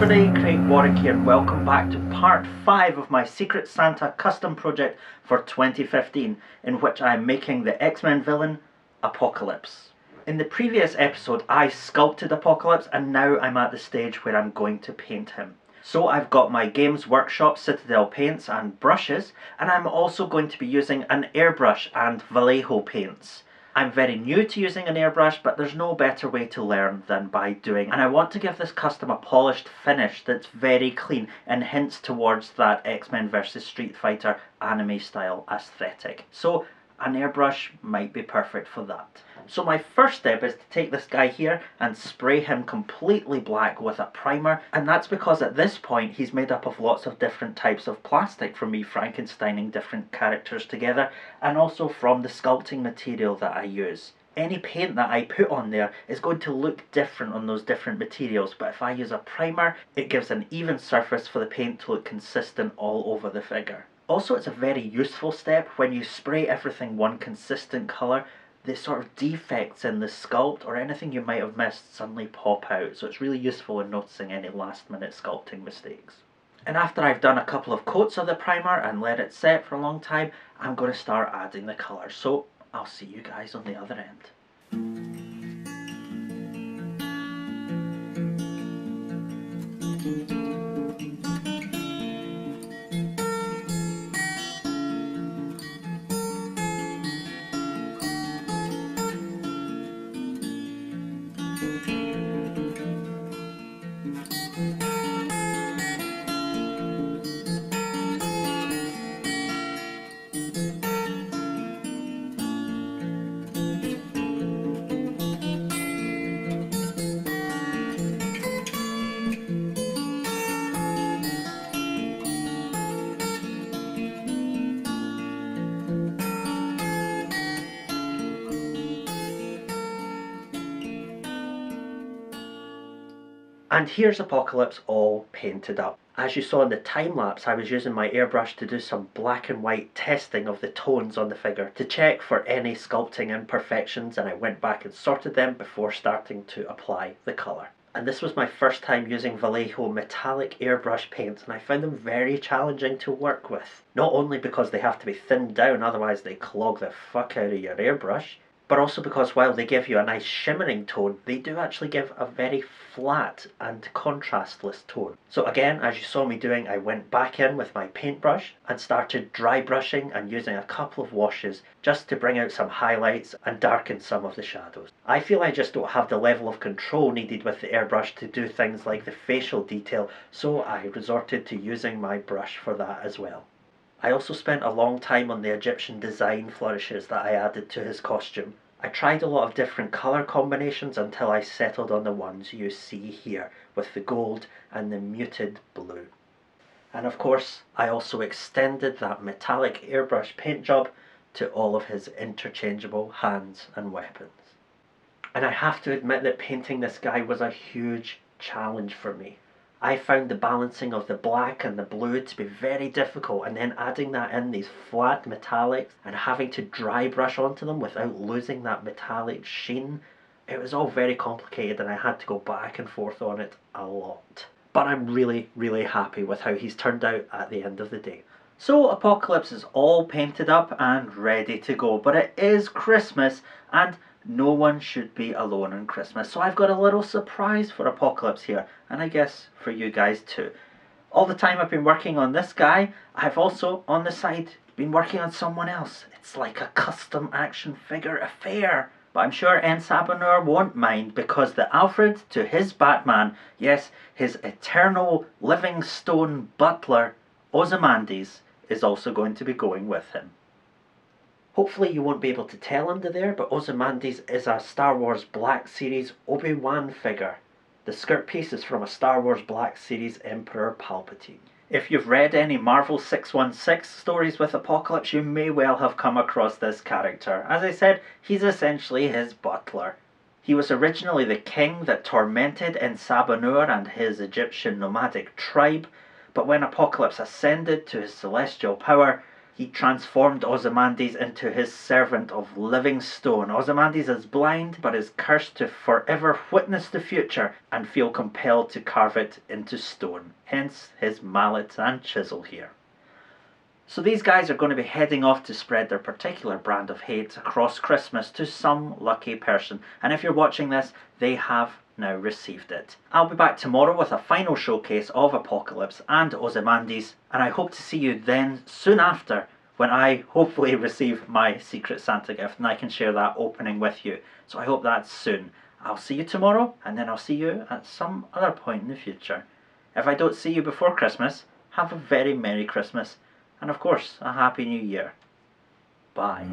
everybody, Craig Warrack here and welcome back to part 5 of my Secret Santa custom project for 2015, in which I am making the X-Men villain, Apocalypse. In the previous episode I sculpted Apocalypse and now I'm at the stage where I'm going to paint him. So I've got my Games Workshop Citadel paints and brushes, and I'm also going to be using an airbrush and Vallejo paints. I'm very new to using an airbrush, but there's no better way to learn than by doing, and I want to give this custom a polished finish that's very clean and hints towards that X-Men vs Street Fighter anime style aesthetic. So an airbrush might be perfect for that. So my first step is to take this guy here and spray him completely black with a primer, and that's because at this point he's made up of lots of different types of plastic from me Frankensteining different characters together, and also from the sculpting material that I use. Any paint that I put on there is going to look different on those different materials, but if I use a primer it gives an even surface for the paint to look consistent all over the figure. Also, it's a very useful step when you spray everything one consistent colour. The sort of defects in the sculpt or anything you might have missed suddenly pop out, so it's really useful in noticing any last minute sculpting mistakes. And after I've done a couple of coats of the primer and let it set for a long time, I'm going to start adding the colours, so I'll see you guys on the other end. And here's Apocalypse all painted up. As you saw in the time lapse, I was using my airbrush to do some black and white testing of the tones on the figure to check for any sculpting imperfections, and I went back and sorted them before starting to apply the colour. And this was my first time using Vallejo metallic airbrush paints, and I found them very challenging to work with. Not only because they have to be thinned down, otherwise they clog the fuck out of your airbrush, but also because while they give you a nice shimmering tone, they do actually give a very flat and contrastless tone. So again, as you saw me doing, I went back in with my paintbrush and started dry brushing and using a couple of washes just to bring out some highlights and darken some of the shadows. I feel I just don't have the level of control needed with the airbrush to do things like the facial detail, so I resorted to using my brush for that as well. I also spent a long time on the Egyptian design flourishes that I added to his costume. I tried a lot of different colour combinations until I settled on the ones you see here, with the gold and the muted blue. And of course, I also extended that metallic airbrush paint job to all of his interchangeable hands and weapons. And I have to admit that painting this guy was a huge challenge for me. I found the balancing of the black and the blue to be very difficult, and then adding that in these flat metallics and having to dry brush onto them without losing that metallic sheen, it was all very complicated and I had to go back and forth on it a lot. But I'm really happy with how he's turned out at the end of the day. So Apocalypse is all painted up and ready to go, but it is Christmas and no one should be alone on Christmas, so I've got a little surprise for Apocalypse here, and I guess for you guys too. All the time I've been working on this guy, I've also, on the side, been working on someone else. It's like a custom action figure affair. But I'm sure En Saboneur won't mind, because the Alfred to his Batman, yes, his eternal living stone butler, Ozymandias, is also going to be going with him. Hopefully you won't be able to tell under there, but Ozymandias is a Star Wars Black Series Obi-Wan figure. The skirt piece is from a Star Wars Black Series Emperor Palpatine. If you've read any Marvel 616 stories with Apocalypse, you may well have come across this character. As I said, he's essentially his butler. He was originally the king that tormented En Saboneur and his Egyptian nomadic tribe, but when Apocalypse ascended to his celestial power, He transformed Ozymandias into his servant of living stone. Ozymandias is blind, but is cursed to forever witness the future and feel compelled to carve it into stone. Hence his mallet and chisel here. So these guys are going to be heading off to spread their particular brand of hate across Christmas to some lucky person. And if you're watching this, they have now received it. I'll be back tomorrow with a final showcase of Apocalypse and Ozymandias, and I hope to see you then soon after, when I hopefully receive my Secret Santa gift and I can share that opening with you. So I hope that's soon. I'll see you tomorrow, and then I'll see you at some other point in the future. If I don't see you before Christmas, have a very Merry Christmas, and of course, a Happy New Year. Bye.